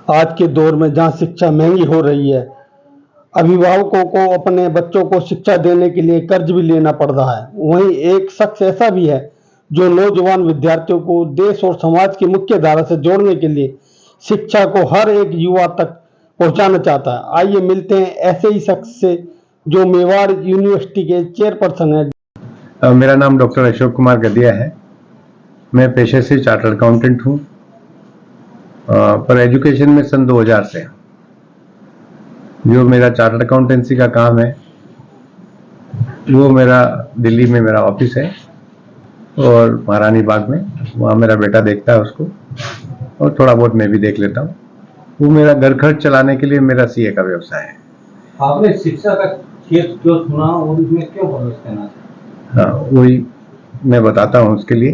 आज के दौर में जहाँ शिक्षा महंगी हो रही है, अभिभावकों को अपने बच्चों को शिक्षा देने के लिए कर्ज भी लेना पड़ रहा है। वहीं एक शख्स ऐसा भी है जो नौजवान विद्यार्थियों को देश और समाज की मुख्य धारा से जोड़ने के लिए शिक्षा को हर एक युवा तक पहुंचाना चाहता है। आइए मिलते हैं ऐसे ही शख्स से जो मेवाड़ यूनिवर्सिटी के चेयरपर्सन है। मेरा नाम डॉक्टर अशोक कुमार गदिया है। मैं पेशे से चार्टर्ड अकाउंटेंट हूँ, पर एजुकेशन में सन 2000 से जो मेरा चार्टर्ड अकाउंटेंसी का काम है वो मेरा दिल्ली में मेरा ऑफिस है और महारानी बाग में, वहाँ मेरा बेटा देखता है उसको और थोड़ा बहुत मैं भी देख लेता हूँ। वो मेरा घर खर्च चलाने के लिए मेरा सीए का व्यवसाय है। आपने शिक्षा का क्षेत्र क्यों चुना और इसमें क्यों प्रवेश करना चाहा? हाँ, वही मैं बताता हूँ उसके लिए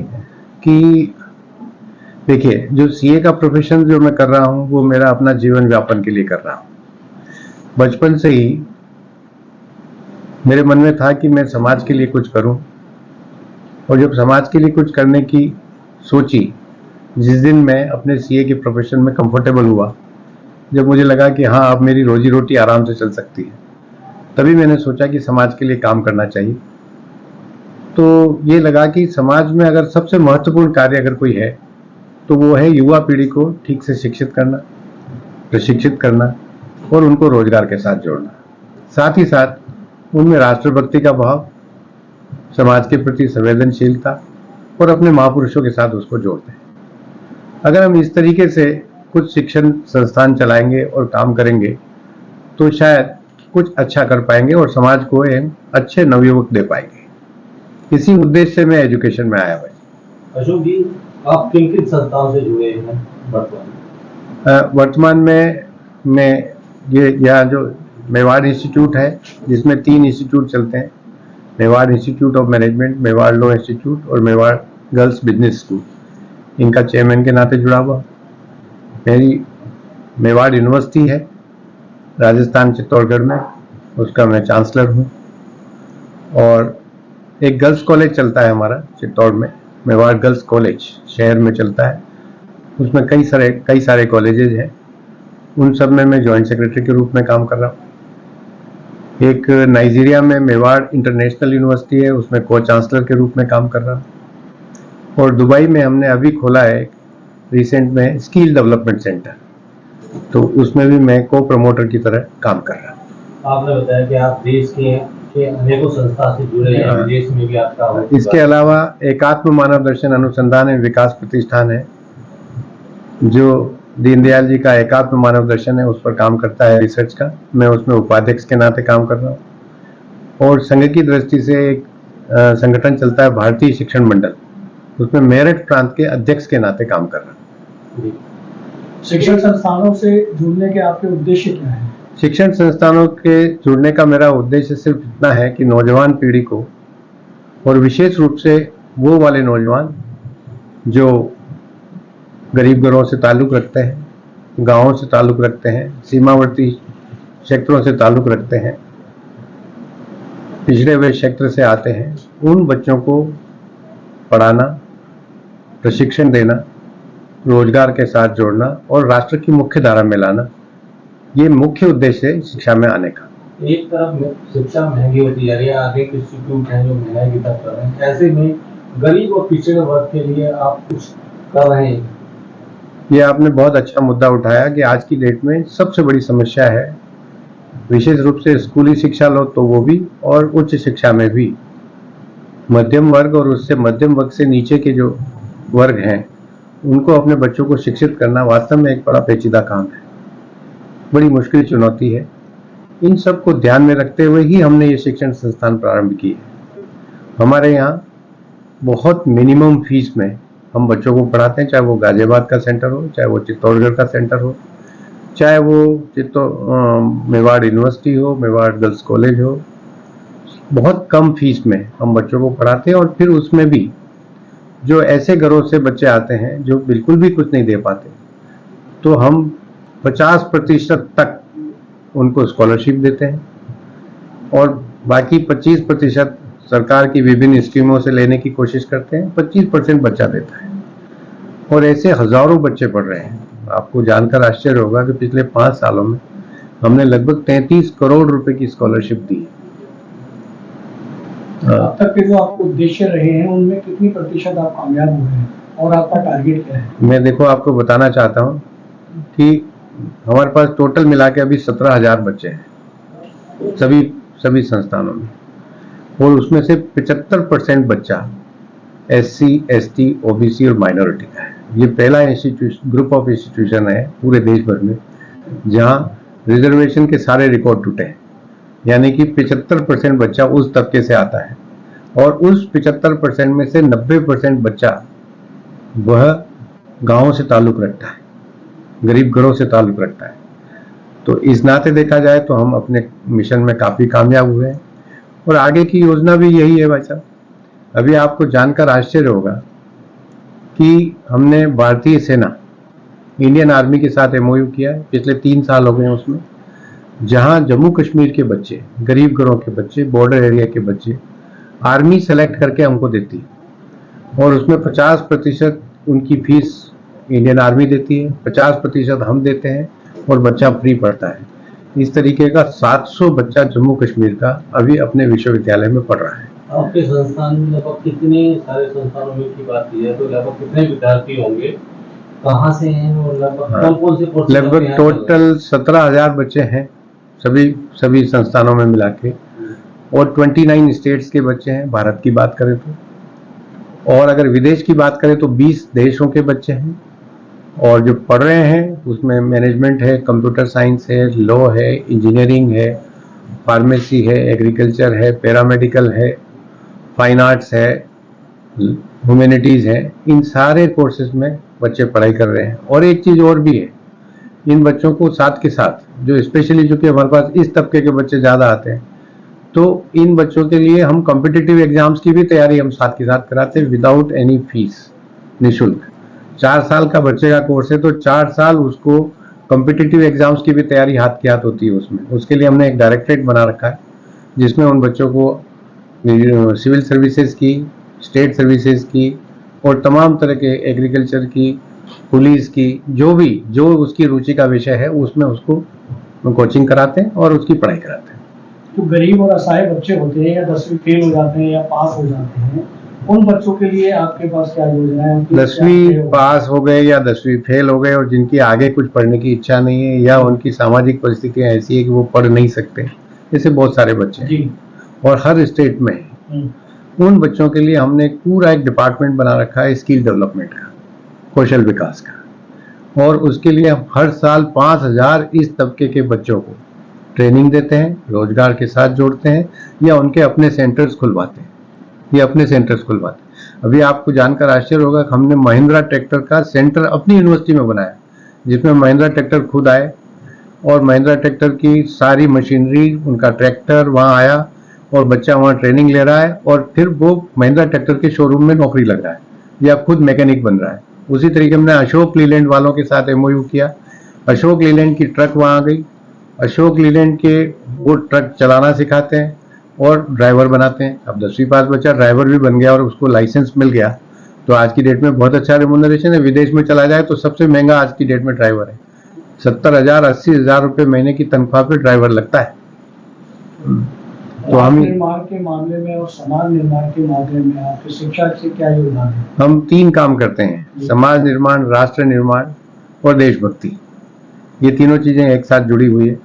कि देखिए, जो सीए का प्रोफेशन जो मैं कर रहा हूँ वो मेरा अपना जीवन व्यापन के लिए कर रहा हूँ। बचपन से ही मेरे मन में था कि मैं समाज के लिए कुछ करूं, और जब समाज के लिए कुछ करने की सोची, जिस दिन मैं अपने सीए के प्रोफेशन में कंफर्टेबल हुआ, जब मुझे लगा कि हाँ अब मेरी रोजी रोटी आराम से चल सकती है, तभी मैंने सोचा कि समाज के लिए काम करना चाहिए। तो ये लगा कि समाज में अगर सबसे महत्वपूर्ण कार्य अगर कोई है तो वो है युवा पीढ़ी को ठीक से शिक्षित करना, प्रशिक्षित करना और उनको रोजगार के साथ जोड़ना। साथ ही साथ उनमें राष्ट्रभक्ति का भाव, समाज के प्रति संवेदनशीलता और अपने महापुरुषों के साथ उसको जोड़ते हैं। अगर हम इस तरीके से कुछ शिक्षण संस्थान चलाएंगे और काम करेंगे तो शायद कुछ अच्छा कर पाएंगे और समाज को एक अच्छे नवयुवक दे पाएंगे। इसी उद्देश्य से मैं एजुकेशन में आया हूँ। अशोक जी, आप किन किन संस्थाओं से जुड़े हैं वर्तमान में? मैं ये यहाँ जो मेवाड़ इंस्टीट्यूट है, जिसमें 3 इंस्टीट्यूट चलते हैं, Mewar institute of management, Mewar law institute और मेवाड़ गर्ल्स बिजनेस स्कूल, इनका चेयरमैन के नाते जुड़ा हुआ। मेरी मेवाड़ यूनिवर्सिटी है राजस्थान चित्तौड़गढ़ में, उसका मैं चांसलर हूँ। और एक गर्ल्स कॉलेज चलता है हमारा चित्तौड़ में, मेवाड़ गर्ल्स कॉलेज शहर में चलता है। उसमें कई सारे कॉलेजेस हैं, उन सब में मैं जॉइंट सेक्रेटरी के रूप में काम कर रहा हूँ। एक नाइजीरिया में मेवाड़ इंटरनेशनल यूनिवर्सिटी है, उसमें को चांसलर के रूप में काम कर रहा हूँ। और दुबई में हमने अभी खोला है रिसेंट में स्किल डेवलपमेंट सेंटर, तो उसमें भी मैं को प्रमोटर की तरह काम कर रहा हूँ। आपने बताया कि आप देश के अनेकों संस्था से जुड़े हैं, विदेश में भी आपका। इसके अलावा एकात्म मानव दर्शन अनुसंधान एवं विकास प्रतिष्ठान है, जो दीनदयाल जी का एकात्म मानव दर्शन है, उस पर काम करता है रिसर्च का। मैं उसमें उपाध्यक्ष के नाते काम कर रहा हूँ। और संघ की दृष्टि से एक संगठन चलता है भारतीय शिक्षण मंडल, उसमें मेरठ प्रांत के अध्यक्ष के नाते काम कर रहा हूँ। शिक्षण संस्थानों से जुड़ने के आपके उद्देश्य क्या है? शिक्षण संस्थानों के जुड़ने का मेरा उद्देश्य सिर्फ इतना है कि नौजवान पीढ़ी को, और विशेष रूप से वो वाले नौजवान जो गरीब घरों से ताल्लुक़ रखते हैं, गांवों से ताल्लुक़ रखते हैं, सीमावर्ती क्षेत्रों से ताल्लुक़ रखते हैं, पिछड़े हुए क्षेत्र से आते हैं, उन बच्चों को पढ़ाना, प्रशिक्षण देना, रोजगार के साथ जोड़ना और राष्ट्र की मुख्य धारा में लाना, ये मुख्य उद्देश्य है शिक्षा में आने का। एक तरफ शिक्षा महंगी होती जा रही है, आगे इंस्टीट्यूट हैं जो महंगाई की तरफ कर रहे हैं, ऐसे में गरीब और पिछड़े वर्ग के लिए आप कुछ कर रहे हैं? ये आपने बहुत अच्छा मुद्दा उठाया कि आज की डेट में सबसे बड़ी समस्या है, विशेष रूप से स्कूली शिक्षा लो तो वो भी, और उच्च शिक्षा में भी मध्यम वर्ग और उससे मध्यम वर्ग से नीचे के जो वर्ग हैं उनको अपने बच्चों को शिक्षित करना वास्तव में एक बड़ा पेचीदा काम है, बड़ी मुश्किल चुनौती है। इन सब को ध्यान में रखते हुए ही हमने ये शिक्षण संस्थान प्रारंभ किए। हमारे यहाँ बहुत मिनिमम फीस में हम बच्चों को पढ़ाते हैं, चाहे वो गाजियाबाद का सेंटर हो, चाहे वो चित्तौड़गढ़ का सेंटर हो, चाहे वो मेवाड़ यूनिवर्सिटी हो, मेवाड़ गर्ल्स कॉलेज हो। बहुत कम फीस में हम बच्चों को पढ़ाते हैं। और फिर उसमें भी जो ऐसे घरों से बच्चे आते हैं जो बिल्कुल भी कुछ नहीं दे पाते, तो हम 50% तक उनको स्कॉलरशिप देते हैं और बाकी 25% सरकार की विभिन्न स्कीमों से लेने की कोशिश करते हैं। 25% बच्चा देता है और ऐसे हजारों बच्चे पढ़ रहे हैं। आपको जानकर आश्चर्य होगा कि पिछले 5 सालों में हमने लगभग 33 करोड़ रुपए की स्कॉलरशिप दी है। अब तक के जो आपको उद्देश्य रहे हैं उनमें कितनी प्रतिशत आप कामयाब हुए हैं और आपका टारगेट क्या है? मैं देखो आपको बताना चाहता हूँ कि हमारे पास टोटल मिला के अभी 17,000 बच्चे हैं सभी संस्थानों में, और उसमें से 75% बच्चा SC, ST, OBC और माइनॉरिटी का है। ये पहला ग्रुप ऑफ इंस्टीट्यूशन है पूरे देश भर में जहाँ रिजर्वेशन के सारे रिकॉर्ड टूटे हैं, यानी कि 75% बच्चा उस तबके से आता है, और उस 75% में से 90% बच्चा वह गांवों से ताल्लुक रखता है, गरीब घरों से ताल्लुक रखता है। तो इस नाते देखा जाए तो हम अपने मिशन में काफ़ी कामयाब हुए हैं, और आगे की योजना भी यही है भाई साहब। अभी आपको जानकर आश्चर्य होगा कि हमने भारतीय सेना, इंडियन आर्मी के साथ MOU किया है, पिछले 3 साल हो गए हैं उसमें, जहां जम्मू कश्मीर के बच्चे, गरीब घरों के बच्चे, बॉर्डर एरिया के बच्चे आर्मी सेलेक्ट करके हमको देती है, और उसमें 50% उनकी फीस इंडियन आर्मी देती है, 50% हम देते हैं, और बच्चा फ्री पढ़ता है। इस तरीके का 700 बच्चा जम्मू कश्मीर का अभी अपने विश्वविद्यालय में पढ़ रहा है। आपके संस्थान में लगभग कितने सारे संस्थानों में की बात की जाए तो लगभग कितने विद्यार्थी होंगे, कहाँ से हैं और लगभग कौन कौन से कोर्स? लगभग टोटल 17,000 बच्चे हैं सभी संस्थानों में मिला के, और 29 स्टेट्स के बच्चे हैं भारत की बात करें तो, और अगर विदेश की बात करें तो 20 देशों के बच्चे हैं। और जो पढ़ रहे हैं उसमें मैनेजमेंट है, कंप्यूटर साइंस है, लॉ है, इंजीनियरिंग है, फार्मेसी है, एग्रीकल्चर है, पैरामेडिकल है, फाइन आर्ट्स है, ह्यूमैनिटीज़ है, इन सारे कोर्सेज में बच्चे पढ़ाई कर रहे हैं। और एक चीज़ और भी है, इन बच्चों को साथ के साथ जो स्पेशली जो कि हमारे पास इस तबके के बच्चे ज़्यादा आते हैं, तो इन बच्चों के लिए हम कॉम्पिटिटिव एग्जाम्स की भी तैयारी हम साथ के साथ कराते हैं विदाउट एनी फीस, निःशुल्क। 4 साल का बच्चे का कोर्स है तो 4 साल उसको कॉम्पिटिटिव एग्जाम्स की भी तैयारी हाथ के हाथ होती है उसमें। उसके लिए हमने एक डायरेक्टरेट बना रखा है जिसमें उन बच्चों को सिविल सर्विसेज की, स्टेट सर्विसेज की, और तमाम तरह के एग्रीकल्चर की, पुलिस की, जो उसकी रुचि का विषय है उसमें उसको कोचिंग कराते हैं और उसकी पढ़ाई कराते हैं। तो गरीब और असहाय बच्चे होते हैं या 10वीं फेल हो जाते हैं या पास हो जाते हैं, उन बच्चों के लिए आपके पास क्या योजना है? 10वीं पास हो गए या 10वीं फेल हो गए और जिनकी आगे कुछ पढ़ने की इच्छा नहीं है या उनकी सामाजिक परिस्थितियां ऐसी है कि वो पढ़ नहीं सकते, ऐसे बहुत सारे बच्चे हैं और हर स्टेट में है। उन बच्चों के लिए हमने पूरा एक डिपार्टमेंट बना रखा है स्किल डेवलपमेंट का, कौशल विकास का, और उसके लिए हम हर साल 5,000 इस तबके के बच्चों को ट्रेनिंग देते हैं, रोजगार के साथ जोड़ते हैं या उनके अपने सेंटर्स खुलवाते हैं। अभी आपको जानकर आश्चर्य होगा कि हमने महिंद्रा ट्रैक्टर का सेंटर अपनी यूनिवर्सिटी में बनाया, जिसमें महिंद्रा ट्रैक्टर खुद आए और महिंद्रा ट्रैक्टर की सारी मशीनरी, उनका ट्रैक्टर वहाँ आया और बच्चा वहाँ ट्रेनिंग ले रहा है और फिर वो महिंद्रा ट्रैक्टर के शोरूम में नौकरी लग रहा है या खुद मैकेनिक बन रहा है। उसी तरीके हमने अशोक लीलैंड वालों के साथ MOU किया, अशोक लीलैंड की ट्रक वहाँ आ गई, अशोक लीलैंड के वो ट्रक चलाना सिखाते हैं और ड्राइवर बनाते हैं। अब 10वीं पास बच्चा ड्राइवर भी बन गया और उसको लाइसेंस मिल गया तो आज की डेट में बहुत अच्छा रेम्यूनरेशन है। विदेश में चला जाए तो सबसे महंगा आज की डेट में ड्राइवर है, 70,000 80,000 रुपये महीने की तनख्वाह पे ड्राइवर लगता है। तो हम निर्माण के मामले में और समाज निर्माण के मामले में आपकी शिक्षा से क्या योगदान है? हम 3 काम करते हैं, समाज निर्माण, राष्ट्र निर्माण और देशभक्ति। ये तीनों चीजें एक साथ जुड़ी हुई है।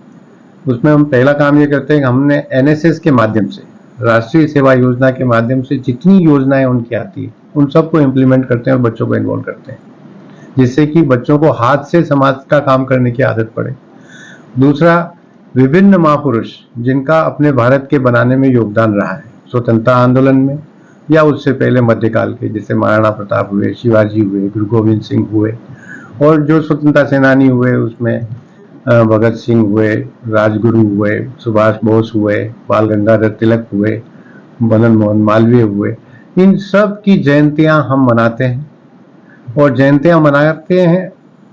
उसमें हम पहला काम ये करते हैं कि हमने NSS के माध्यम से, राष्ट्रीय सेवा योजना के माध्यम से जितनी योजनाएं उनकी आती है उन सबको इम्प्लीमेंट करते हैं और बच्चों को इन्वॉल्व करते हैं, जिससे कि बच्चों को हाथ से समाज का काम करने की आदत पड़े। दूसरा, विभिन्न महापुरुष जिनका अपने भारत के बनाने में योगदान रहा है, स्वतंत्रता आंदोलन में या उससे पहले मध्यकाल के, जैसे महाराणा प्रताप हुए, शिवाजी हुए, गुरु गोविंद सिंह हुए, और जो स्वतंत्रता सेनानी हुए उसमें भगत सिंह हुए, राजगुरु हुए, सुभाष बोस हुए, बाल गंगाधर तिलक हुए, मदन मोहन मालवीय हुए, इन सब की जयंतियां हम मनाते हैं। और जयंतियां मनाते हैं,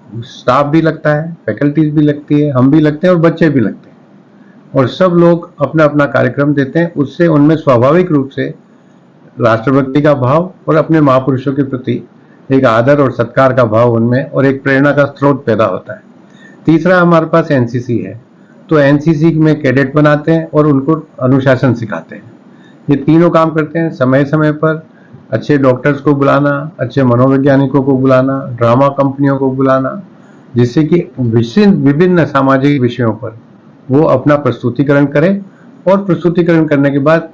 स्टाफ भी लगता है, फैकल्टीज भी लगती है, हम भी लगते हैं और बच्चे भी लगते हैं, और सब लोग अपना अपना कार्यक्रम देते हैं। उससे उनमें स्वाभाविक रूप से राष्ट्रभक्ति का भाव और अपने महापुरुषों के प्रति एक आदर और सत्कार का भाव उनमें और एक प्रेरणा का स्रोत पैदा होता है। तीसरा हमारे पास एनसीसी है, तो एनसीसी में कैडेट बनाते हैं और उनको अनुशासन सिखाते हैं। ये तीनों काम करते हैं। समय समय पर अच्छे डॉक्टर्स को बुलाना, अच्छे मनोवैज्ञानिकों को बुलाना, ड्रामा कंपनियों को बुलाना, जिससे कि विभिन्न सामाजिक विषयों पर वो अपना प्रस्तुतिकरण करें और प्रस्तुतिकरण करने के बाद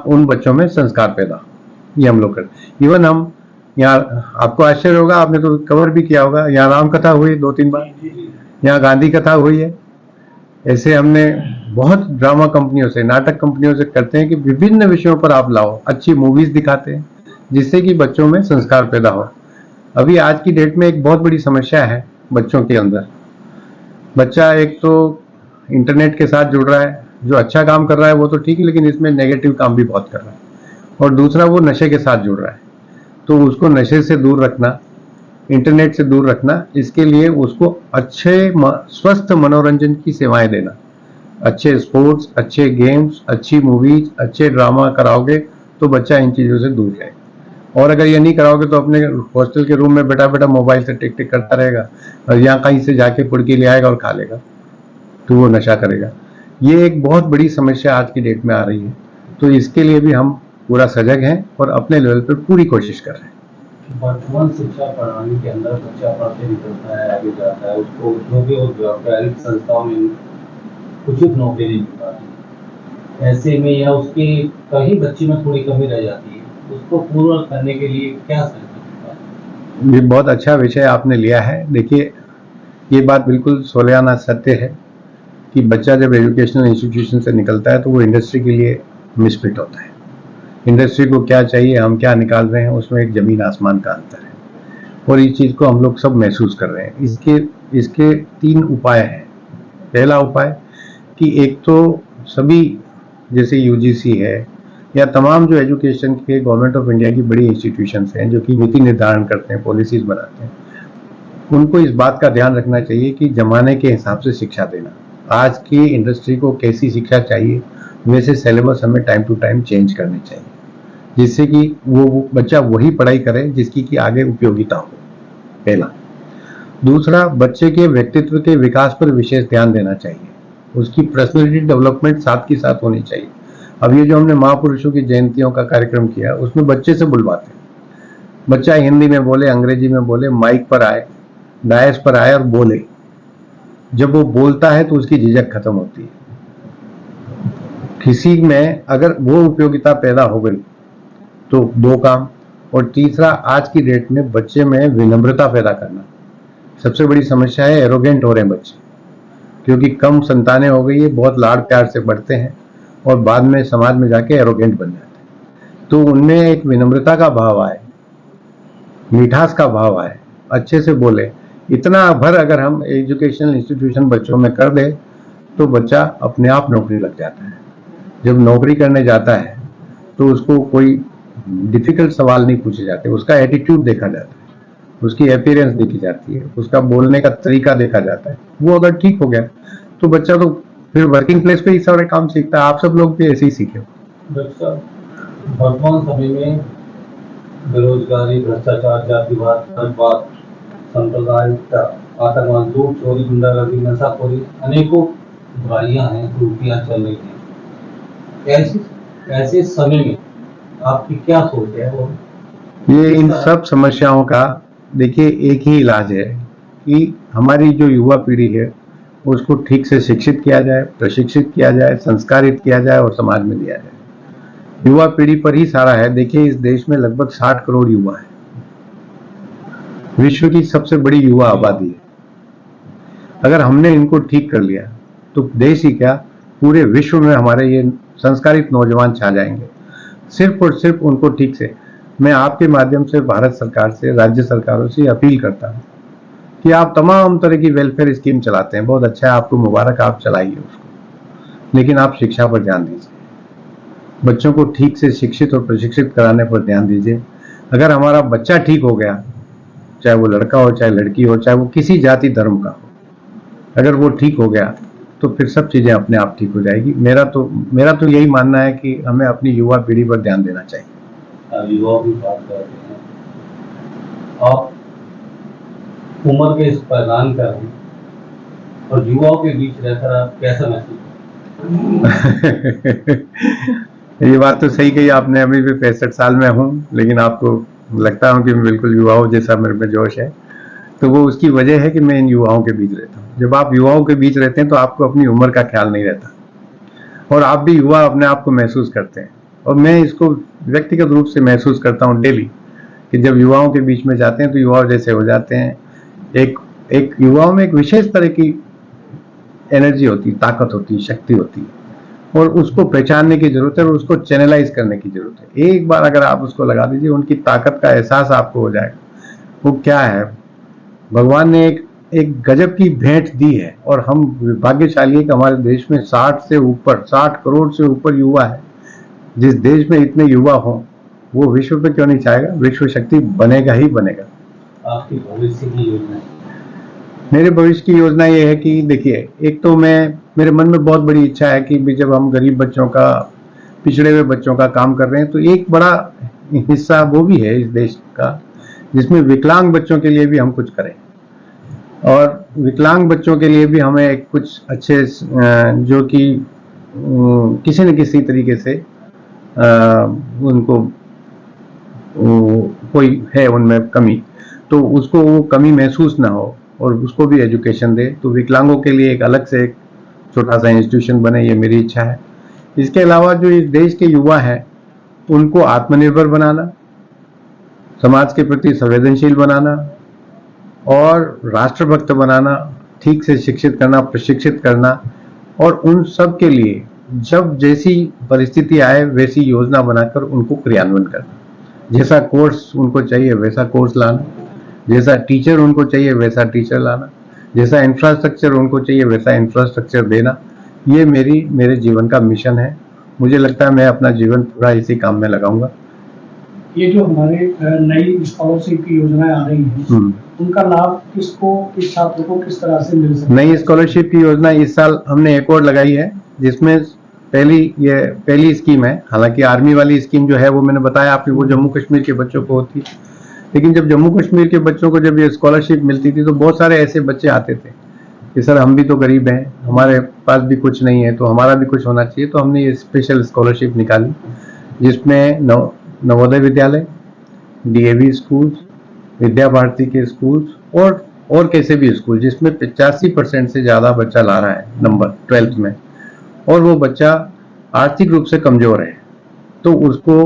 उन बच्चों में संस्कार पैदा हो। ये हम लोग करते। इवन हम यहाँ, आपको आश्चर्य होगा, आपने तो कवर भी किया होगा, यहाँ राम कथा हुई 2-3 बार, यहाँ गांधी कथा हुई है। ऐसे हमने बहुत ड्रामा कंपनियों से, नाटक कंपनियों से करते हैं कि विभिन्न विषयों पर आप लाओ, अच्छी मूवीज दिखाते हैं जिससे कि बच्चों में संस्कार पैदा हो। अभी आज की डेट में एक बहुत बड़ी समस्या है बच्चों के अंदर। बच्चा एक तो इंटरनेट के साथ जुड़ रहा है, जो अच्छा काम कर रहा है वो तो ठीक है, लेकिन इसमें नेगेटिव काम भी बहुत कर रहा है। और दूसरा वो नशे के साथ जुड़ रहा है, तो उसको नशे से दूर रखना, इंटरनेट से दूर रखना, इसके लिए उसको अच्छे स्वस्थ मनोरंजन की सेवाएं देना, अच्छे स्पोर्ट्स, अच्छे गेम्स, अच्छी मूवीज, अच्छे ड्रामा कराओगे तो बच्चा इन चीज़ों से दूर है। और अगर ये नहीं कराओगे तो अपने हॉस्टल के रूम में बैठा बैठा मोबाइल से टिक टिक करता रहेगा और यहाँ कहीं से जाके पुड़की ले आएगा और खा लेगा, तो वो नशा करेगा। ये एक बहुत बड़ी समस्या आज की डेट में आ रही है, तो इसके लिए भी हम पूरा सजग हैं और अपने लेवल पर पूरी कोशिश कर रहे हैं। वर्तमान शिक्षा प्रणाली के अंदर बच्चा पढ़ते निकलता है, आगे जाता है, उसको उद्योगों और व्यावसायिक संस्थाओं में उचित नौकरी नहीं मिल पाती। ऐसे में या उसके कहीं बच्चे में थोड़ी कमी रह जाती है, उसको पूरा करने के लिए क्या करना? ये बहुत अच्छा विषय आपने लिया है। देखिए, ये बात बिल्कुल सोलियाना सत्य है कि बच्चा जब एजुकेशनल इंस्टीट्यूशन से निकलता है तो वो इंडस्ट्री के लिए मिसफिट होता है। इंडस्ट्री को क्या चाहिए, हम क्या निकाल रहे हैं, उसमें एक जमीन आसमान का अंतर है और इस चीज़ को हम लोग सब महसूस कर रहे हैं। इसके 3 उपाय हैं। पहला उपाय कि एक तो सभी, जैसे यूजीसी है या तमाम जो एजुकेशन के गवर्नमेंट ऑफ इंडिया की बड़ी इंस्टीट्यूशंस हैं जो कि नीति निर्धारण करते हैं, पॉलिसीज बनाते हैं, उनको इस बात का ध्यान रखना चाहिए कि जमाने के हिसाब से शिक्षा देना। आज की इंडस्ट्री को कैसी शिक्षा चाहिए, वैसे सिलेबस हमें टाइम टू टाइम चेंज करने चाहिए, जिससे कि वो बच्चा वही पढ़ाई करे जिसकी कि आगे उपयोगिता हो। पहला। दूसरा, बच्चे के व्यक्तित्व के विकास पर विशेष ध्यान देना चाहिए। उसकी पर्सनैलिटी डेवलपमेंट साथ के साथ होनी चाहिए। अब ये जो हमने महापुरुषों की जयंतियों का कार्यक्रम किया, उसमें बच्चे से बुलवाते हैं। बच्चा हिंदी में बोले, अंग्रेजी में बोले, माइक पर आए, डायस पर आए और बोले। जब वो बोलता है तो उसकी झिझक खत्म होती है। किसी में अगर वो उपयोगिता पैदा हो गई तो 2 काम। और तीसरा, आज की डेट में बच्चे में विनम्रता पैदा करना। सबसे बड़ी समस्या है, एरोगेंट हो रहे हैं बच्चे, क्योंकि कम संतानें हो गई है, बहुत लाड़ प्यार से बढ़ते हैं और बाद में समाज में जाके एरोगेंट बन जाते हैं। तो उनमें एक विनम्रता का भाव आए, मिठास का भाव आए, अच्छे से बोले। इतना भर अगर हम एजुकेशनल इंस्टीट्यूशन बच्चों में कर दे तो बच्चा अपने आप नौकरी लग जाता है। जब नौकरी करने जाता है तो उसको कोई डिफिकल्ट सवाल नहीं पूछे जाते, उसका एटीट्यूड देखा जाता है, उसकी अपीयरेंस देखी जाती है, उसका बोलने का तरीका देखा जाता है। वो अगर ठीक हो गया तो बच्चा तो फिर वर्किंग प्लेस पे ही सारे काम सीखता है। आप सब लोग भी ऐसे ही सीखे। वर्तमान समय में बेरोजगारी, भ्रष्टाचार, जातिवाद, धनवाद, सांप्रदायिकता, आतंकवाद, लूट, चोरी, गुंडागर्दी, नशाखोरी, अनेकों बुराइयां हैं, त्रुटियां चल रही हैं। ऐसे समय में आपकी क्या सोच है? ये इन सब समस्याओं का देखिए एक ही इलाज है कि हमारी जो युवा पीढ़ी है उसको ठीक से शिक्षित किया जाए, प्रशिक्षित किया जाए, संस्कारित किया जाए और समाज में दिया जाए। युवा पीढ़ी पर ही सारा है। देखिए, इस देश में लगभग 60 करोड़ युवा है। विश्व की सबसे बड़ी युवा आबादी है। अगर हमने इनको ठीक कर लिया तो देश ही क्या, पूरे विश्व में हमारे ये संस्कारित नौजवान छा जाएंगे। सिर्फ और सिर्फ उनको ठीक से, मैं आपके माध्यम से भारत सरकार से, राज्य सरकारों से अपील करता हूँ कि आप तमाम तरह की वेलफेयर स्कीम चलाते हैं, बहुत अच्छा है, आपको मुबारक, आप चलाइए उसको, लेकिन आप शिक्षा पर ध्यान दीजिए। बच्चों को ठीक से शिक्षित और प्रशिक्षित कराने पर ध्यान दीजिए। अगर हमारा बच्चा ठीक हो गया, चाहे वो लड़का हो, चाहे लड़की हो, चाहे वो किसी जाति धर्म का हो, अगर वो ठीक हो गया तो फिर सब चीजें अपने आप ठीक हो जाएगी। मेरा तो यही मानना है कि हमें अपनी युवा पीढ़ी पर ध्यान देना चाहिए। युवाओं की बात करते हैं, उम्र के इस पैदान कर रहे हैं और युवाओं के बीच रहकर आप कैसा महसूस ये बात तो सही कही आपने। अभी भी 65 साल में हूँ, लेकिन आपको लगता हूँ कि मैं बिल्कुल युवाओं जैसा मेरे में जोश है। तो वो उसकी वजह है कि मैं इन युवाओं के बीच रहता हूँ। जब आप युवाओं के बीच रहते हैं तो आपको अपनी उम्र का ख्याल नहीं रहता, और आप भी युवा अपने आप को महसूस करते हैं। और मैं इसको व्यक्तिगत रूप से महसूस करता हूँ डेली, कि जब युवाओं के बीच में जाते हैं तो युवाओं जैसे हो जाते हैं। एक युवाओं में एक विशेष तरह की एनर्जी होती, ताकत होती, शक्ति होती है, और उसको पहचानने की जरूरत है और उसको चैनलाइज करने की जरूरत है। एक बार अगर आप उसको लगा दीजिए, उनकी ताकत का एहसास आपको हो जाएगा। वो क्या है, भगवान ने एक गजब की भेंट दी है, और हम भाग्यशाली है कि हमारे देश में 60 करोड़ से ऊपर युवा है। जिस देश में इतने युवा हों, वो विश्व पे क्यों नहीं चाहेगा, विश्व शक्ति बनेगा ही बनेगा। आपकी भविष्य की योजना? मेरे भविष्य की योजना ये है कि देखिए, एक तो मेरे मन में बहुत बड़ी इच्छा है कि भी जब हम गरीब बच्चों का, पिछड़े हुए बच्चों का काम कर रहे हैं, तो एक बड़ा हिस्सा वो भी है इस देश का जिसमें विकलांग बच्चों के लिए भी हम कुछ करें। और विकलांग बच्चों के लिए भी हमें कुछ अच्छे, जो कि किसी न किसी तरीके से उनको कोई है उनमें कमी, तो उसको वो कमी महसूस ना हो, और उसको भी एजुकेशन दे। तो विकलांगों के लिए एक अलग से एक छोटा सा इंस्टीट्यूशन बने, ये मेरी इच्छा है। इसके अलावा जो इस देश के युवा हैं, उनको आत्मनिर्भर बनाना, समाज के प्रति संवेदनशील बनाना और राष्ट्रभक्त बनाना, ठीक से शिक्षित करना, प्रशिक्षित करना, और उन सब के लिए जब जैसी परिस्थिति आए वैसी योजना बनाकर उनको क्रियान्वयन करना। जैसा कोर्स उनको चाहिए वैसा कोर्स लाना, जैसा टीचर उनको चाहिए वैसा टीचर लाना, जैसा इंफ्रास्ट्रक्चर उनको चाहिए वैसा इंफ्रास्ट्रक्चर देना। ये मेरे जीवन का मिशन है। मुझे लगता है मैं अपना जीवन पूरा इसी काम में लगाऊंगा। ये जो हमारे नई स्कॉलरशिप की योजनाएं आ रही हैं, उनका लाभ किस छात्र को किस तरह से मिल सकता है? नई स्कॉलरशिप की योजना इस साल हमने एक और लगाई है, जिसमें पहली स्कीम है। हालांकि आर्मी वाली स्कीम जो है वो मैंने बताया आपको, वो जम्मू कश्मीर के बच्चों को होती है। लेकिन जब जम्मू कश्मीर के बच्चों को जब ये स्कॉलरशिप मिलती थी, तो बहुत सारे ऐसे बच्चे आते थे कि सर हम भी तो गरीब हैं, हमारे पास भी कुछ नहीं है, तो हमारा भी कुछ होना चाहिए। तो हमने ये स्पेशल स्कॉलरशिप निकाली, जिसमें नवोदय विद्यालय, डीएवी स्कूल्स, विद्या भारती के स्कूल्स और कैसे भी स्कूल जिसमें 85% से ज्यादा बच्चा ला रहा है नंबर 12th में, और वो बच्चा आर्थिक रूप से कमजोर है, तो उसको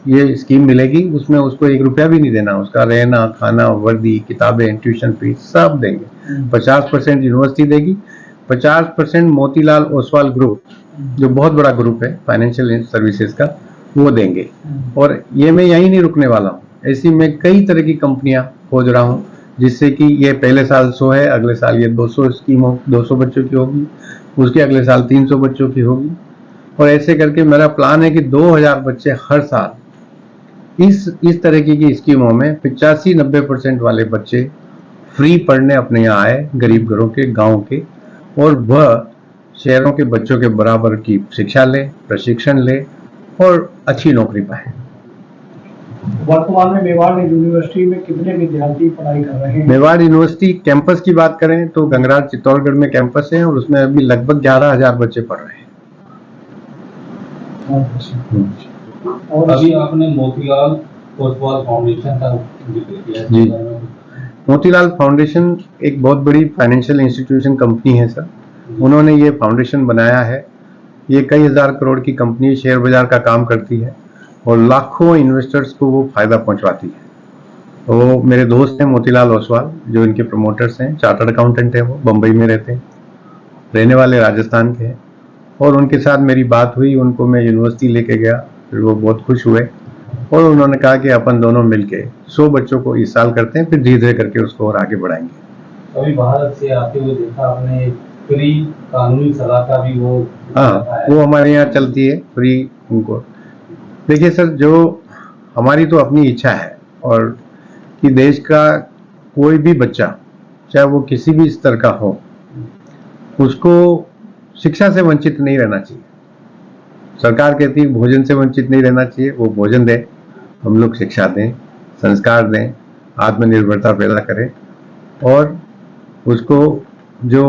ये स्कीम मिलेगी। उसमें उसको 1 रुपया भी नहीं देना, उसका रहना, खाना, वर्दी, किताबें, ट्यूशन फीस सब देंगे। 50% यूनिवर्सिटी देगी, 50% मोतीलाल ओसवाल ग्रुप, जो बहुत बड़ा ग्रुप है फाइनेंशियल सर्विसेज का, वो देंगे। और ये मैं यहीं नहीं रुकने वाला हूँ, ऐसी मैं कई तरह की कंपनियां खोज रहा हूँ, जिससे कि ये पहले साल 100 है, अगले साल ये 200 स्कीम हो, 200 बच्चों की होगी, उसके अगले साल 300 बच्चों की होगी। और ऐसे करके मेरा प्लान है कि 2000 बच्चे हर साल इस तरह की स्कीमों में 85-90% वाले बच्चे फ्री पढ़ने अपने यहाँ आए, गरीब घरों के, गांव के, और वह शहरों के बच्चों के बराबर की शिक्षा ले, प्रशिक्षण ले और अच्छी नौकरी पाए। वर्तमान में मेवाड़ यूनिवर्सिटी में कितने विद्यार्थी पढ़ाई कर रहे हैं? मेवाड़ यूनिवर्सिटी कैंपस की बात करें तो गंगराज चित्तौड़गढ़ में कैंपस है, और उसमें अभी लगभग 11,000 बच्चे पढ़ रहे हैं। और अभी आपने मोतीलाल ओसवाल फाउंडेशन का जिक्र किया है। जी, मोतीलाल फाउंडेशन एक बहुत बड़ी फाइनेंशियल इंस्टीट्यूशन कंपनी है सर। उन्होंने ये फाउंडेशन बनाया है। ये कई हजार करोड़ की कंपनी शेयर बाजार का काम करती है और लाखों इन्वेस्टर्स को वो फायदा पहुंचवाती है। तो मेरे दोस्त हैं मोतीलाल ओसवाल, जो इनके प्रमोटर्स हैं, चार्टर्ड अकाउंटेंट है, वो बम्बई में रहते हैं, रहने वाले राजस्थान के हैं। और उनके साथ मेरी बात हुई, उनको मैं यूनिवर्सिटी लेके गया, फिर वो बहुत खुश हुए और उन्होंने कहा कि अपन दोनों मिलके 100 बच्चों को इस साल करते हैं, फिर धीरे धीरे करके उसको और आगे बढ़ाएंगे। अभी भारत से आते हुए देखा आपने फ्री कानूनी सलाह का भी वो, हाँ, वो हमारे यहाँ चलती है फ्री उनको। देखिए सर, जो हमारी तो अपनी इच्छा है, और कि देश का कोई भी बच्चा, चाहे वो किसी भी स्तर का हो, उसको शिक्षा से वंचित नहीं रहना चाहिए। सरकार कहती है भोजन से वंचित नहीं रहना चाहिए, वो भोजन दें, हम लोग शिक्षा दें, संस्कार दें, आत्मनिर्भरता पैदा करें, और उसको जो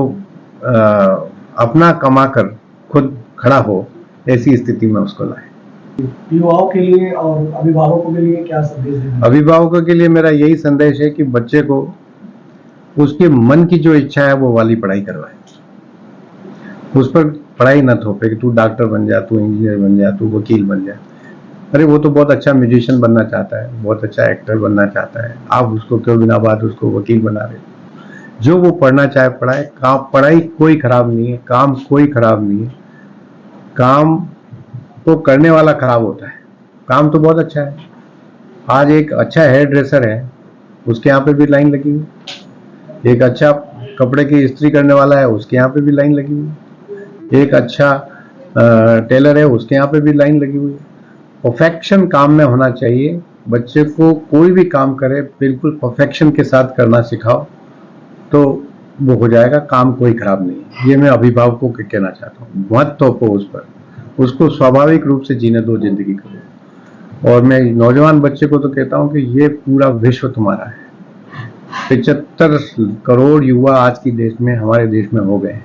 अपना कमाकर खुद खड़ा हो, ऐसी स्थिति में उसको लाए। युवाओं के लिए और अभिभावकों के लिए क्या संदेश देना? अभिभावकों के लिए मेरा यही संदेश है कि बच्चे को उसके मन की जो इच्छा है वो वाली पढ़ाई करवाए, उस पर पढ़ाई न थोपे कि तू डॉक्टर बन जा, तू इंजीनियर बन जा, तू वकील बन जा। अरे वो तो बहुत अच्छा म्यूजिशियन बनना चाहता है, बहुत अच्छा एक्टर बनना चाहता है, आप उसको क्यों बिना बात उसको वकील बना रहे? जो वो पढ़ना चाहे पढ़ाए। काम, पढ़ाई कोई खराब नहीं है, काम कोई खराब नहीं है, काम को करने वाला खराब होता है। काम तो बहुत अच्छा है। आज एक अच्छा हेयर ड्रेसर है, उसके यहाँ पे भी लाइन लगी हुई। एक अच्छा कपड़े की इस्त्री करने वाला है, उसके यहाँ पे भी लाइन लगी हुई। एक अच्छा टेलर है, उसके यहाँ पे भी लाइन लगी हुई। परफेक्शन काम में होना चाहिए। बच्चे को कोई भी काम करे बिल्कुल परफेक्शन के साथ करना सिखाओ तो वो हो जाएगा। काम कोई खराब नहीं है, ये मैं अभिभावकों को कहना चाहता हूँ। मत थोपो उस पर, उसको स्वाभाविक रूप से जीने दो जिंदगी को। और मैं नौजवान बच्चे को तो कहता हूँ कि ये पूरा विश्व तुम्हारा है। 75 करोड़ युवा आज की देश में, हमारे देश में हो गए हैं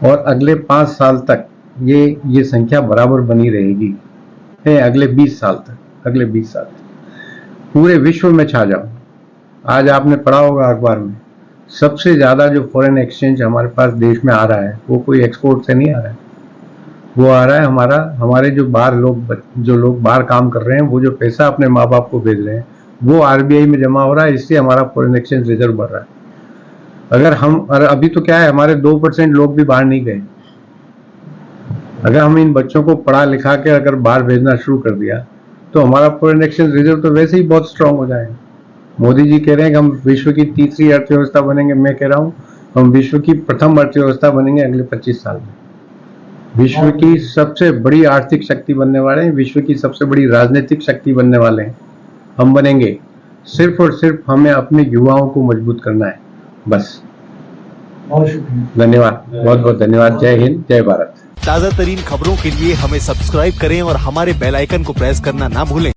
और अगले 5 साल तक ये संख्या बराबर बनी रहेगी। अगले 20 साल तक पूरे विश्व में छा जाओ। आज आपने पढ़ा होगा अखबार में, सबसे ज्यादा जो फॉरेन एक्सचेंज हमारे पास देश में आ रहा है वो कोई एक्सपोर्ट से नहीं आ रहा है, वो आ रहा है हमारे जो लोग बाहर काम कर रहे हैं, वो जो पैसा अपने माँ बाप को भेज रहे हैं वो आरबीआई में जमा हो रहा है। इससे हमारा फॉरेन एक्सचेंज रिजर्व बढ़ रहा है। अगर अभी तो क्या है, हमारे 2% लोग भी बाहर नहीं गए। अगर हम इन बच्चों को पढ़ा लिखा के अगर बाहर भेजना शुरू कर दिया तो हमारा फॉरेन एक्सचेंज रिजर्व तो वैसे ही बहुत स्ट्रांग हो जाएगा। मोदी जी कह रहे हैं कि हम विश्व की तीसरी अर्थव्यवस्था बनेंगे, मैं कह रहा हूं हम विश्व की प्रथम अर्थव्यवस्था बनेंगे अगले 25 साल में। विश्व की सबसे बड़ी आर्थिक शक्ति बनने वाले हैं, विश्व की सबसे बड़ी राजनीतिक शक्ति बनने वाले हैं, हम बनेंगे। सिर्फ और सिर्फ हमें अपने युवाओं को मजबूत करना है, बस। बहुत शुक्रिया, धन्यवाद, बहुत बहुत धन्यवाद। जय हिंद, जय भारत। ताजा तरीन खबरों के लिए हमें सब्सक्राइब करें और हमारे बेल आइकन को प्रेस करना ना भूलें।